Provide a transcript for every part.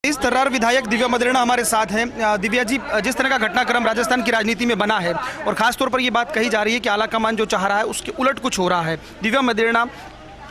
इस तर्रार विधायक दिव्या मदेरणा हमारे साथ हैं। दिव्या जी, जिस तरह का घटनाक्रम राजस्थान की राजनीति में बना है और खासतौर पर ये बात कही जा रही है कि आलाकमान जो चाह रहा है उसके उलट कुछ हो रहा है, दिव्या मदेरणा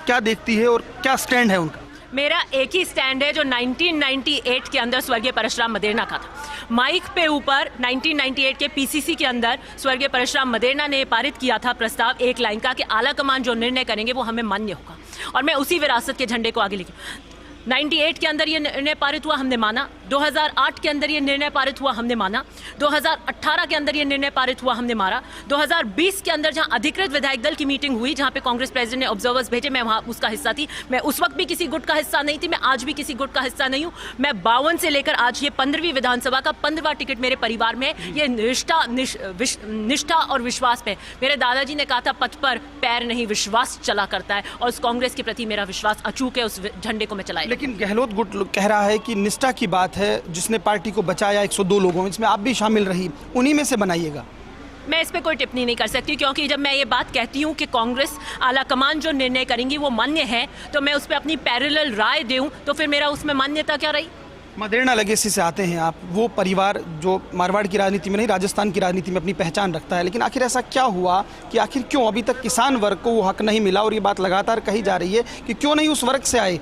क्या देखती है और क्या स्टैंड है उनका? मेरा एक ही स्टैंड है जो 1998 के अंदर स्वर्गीय परशुराम मदेरणा का था। माइक पे ऊपर 1998 के पीसीसी के अंदर स्वर्गीय परशुराम मदेरणा ने पारित किया था प्रस्ताव एक लाइन का कि आलाकमान जो निर्णय करेंगे वो हमें मान्य होगा, और मैं उसी विरासत के झंडे को आगे लेके 98 के अंदर ये निर्णय पारित हुआ, हमने माना। 2008 के अंदर ये निर्णय पारित हुआ, हमने माना। 2018 के अंदर ये निर्णय पारित हुआ, हमने माना। 2020 के अंदर जहां अधिकृत विधायक दल की मीटिंग हुई, जहां पे कांग्रेस प्रेसिडेंट ने ऑब्जर्वर्स भेजे, मैं वहां उसका हिस्सा थी। मैं उस वक्त भी किसी गुट का हिस्सा नहीं थी, मैं आज भी किसी गुट का हिस्सा नहीं हूं। मैं 52 से लेकर आज ये 15वीं विधानसभा का 15वां टिकट मेरे परिवार में। ये निष्ठा और विश्वास पे, मेरे दादाजी ने कहा था पथ पर पैर नहीं विश्वास चला करता है, और उस कांग्रेस के प्रति मेरा विश्वास अचूक है। उस झंडे को मैं चलाए। लेकिन गहलोत गुट कह रहा है कि निष्ठा की बात है, जिसने पार्टी को बचाया 102 लोगों में, इसमें आप भी शामिल रही, उन्हीं में से बनाइएगा। मैं इस पे कोई टिप्पणी नहीं कर सकती, क्योंकि जब मैं ये बात कहती हूँ कि कांग्रेस आलाकमान जो निर्णय करेंगी वो मान्य है, तो मैं उस पर अपनी पैरेलल राय दूं, तो फिर मेरा उसमें मान्यता क्या रही? मदेरणा लेगेसी से आते हैं आप, वो परिवार जो मारवाड़ की राजनीति में नहीं राजस्थान की राजनीति में अपनी पहचान रखता है, लेकिन आखिर ऐसा क्या हुआ कि आखिर क्यों अभी तक किसान वर्ग को वो हक नहीं मिला? और ये बात लगातार कही जा रही है कि क्यों नहीं उस वर्ग से आए।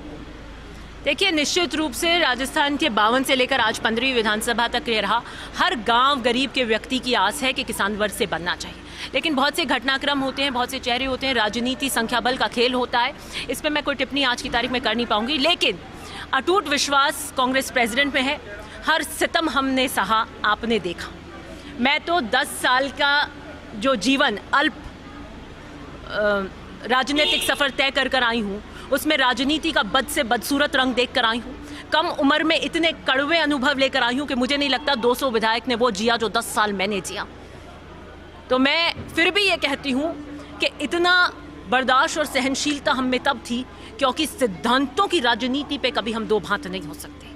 देखिए, निश्चित रूप से राजस्थान के 52 से लेकर आज 15वीं विधानसभा तक ये रहा, हर गांव गरीब के व्यक्ति की आस है कि किसान वर्ग से बनना चाहिए। लेकिन बहुत से घटनाक्रम होते हैं, बहुत से चेहरे होते हैं, राजनीति संख्या बल का खेल होता है। इस पर मैं कोई टिप्पणी आज की तारीख में कर नहीं पाऊंगी, लेकिन अटूट विश्वास कांग्रेस प्रेसिडेंट में है। हर सितम हमने सहा, आपने देखा। मैं तो 10 साल का जो जीवन अल्प राजनीतिक सफ़र तय कर आई हूँ, उसमें राजनीति का बद से बदसूरत रंग देख कर आई हूँ। कम उम्र में इतने कड़वे अनुभव लेकर आई हूँ कि मुझे नहीं लगता 200 विधायक ने वो जिया जो 10 साल मैंने जिया। तो मैं फिर भी ये कहती हूँ कि इतना बर्दाश्त और सहनशीलता हम में तब थी क्योंकि सिद्धांतों की राजनीति पे कभी हम दो भांत नहीं हो सकते।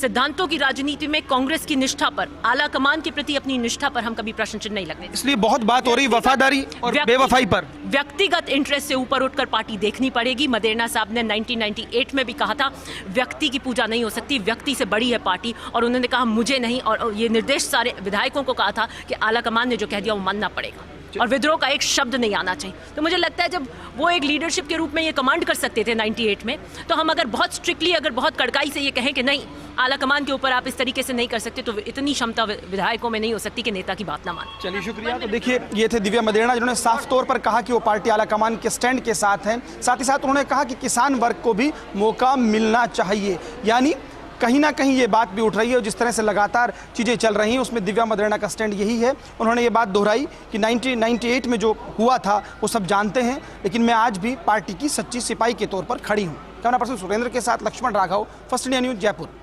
सिद्धांतों की राजनीति में कांग्रेस की निष्ठा पर, आलाकमान के प्रति अपनी निष्ठा पर हम कभी प्रश्न चिन्ह नहीं लगने। इसलिए बहुत बात हो रही वफादारी और बेवफाई पर। व्यक्तिगत इंटरेस्ट से ऊपर उठकर पार्टी देखनी पड़ेगी। मदेरणा साहब ने 1998 में भी कहा था व्यक्ति की पूजा नहीं हो सकती, व्यक्ति से बड़ी है पार्टी, और उन्होंने कहा मुझे नहीं, और ये निर्देश सारे विधायकों को कहा था कि आलाकमान ने जो कह दिया वो मानना पड़ेगा और विद्रोह का एक शब्द नहीं आना चाहिए। तो मुझे लगता है जब वो एक लीडरशिप के रूप में ये कमांड कर सकते थे 98 में, तो हम अगर बहुत स्ट्रिक्टली, अगर बहुत कड़काई से ये कहें कि नहीं, आलाकमान के ऊपर आप इस तरीके से नहीं कर सकते, तो इतनी क्षमता विधायकों में नहीं हो सकती कि नेता की बात ना माने। चलिए, शुक्रिया। तो देखिए, ये थे दिव्या मदेरणा, जिन्होंने साफ तौर पर कहा कि वो पार्टी आलाकमान के स्टैंड के साथ हैं। साथ ही साथ उन्होंने कहा कि किसान वर्ग को भी मौका मिलना चाहिए। यानी कहीं ना कहीं ये बात भी उठ रही है, और जिस तरह से लगातार चीज़ें चल रही हैं उसमें दिव्या मदेरणा का स्टैंड यही है। उन्होंने ये बात दोहराई कि 1998 में जो हुआ था वो सब जानते हैं, लेकिन मैं आज भी पार्टी की सच्ची सिपाही के तौर पर खड़ी हूँ। कैमरा पर्सन सुरेंद्र के साथ Laxman Raghav, first India news, Jaipur.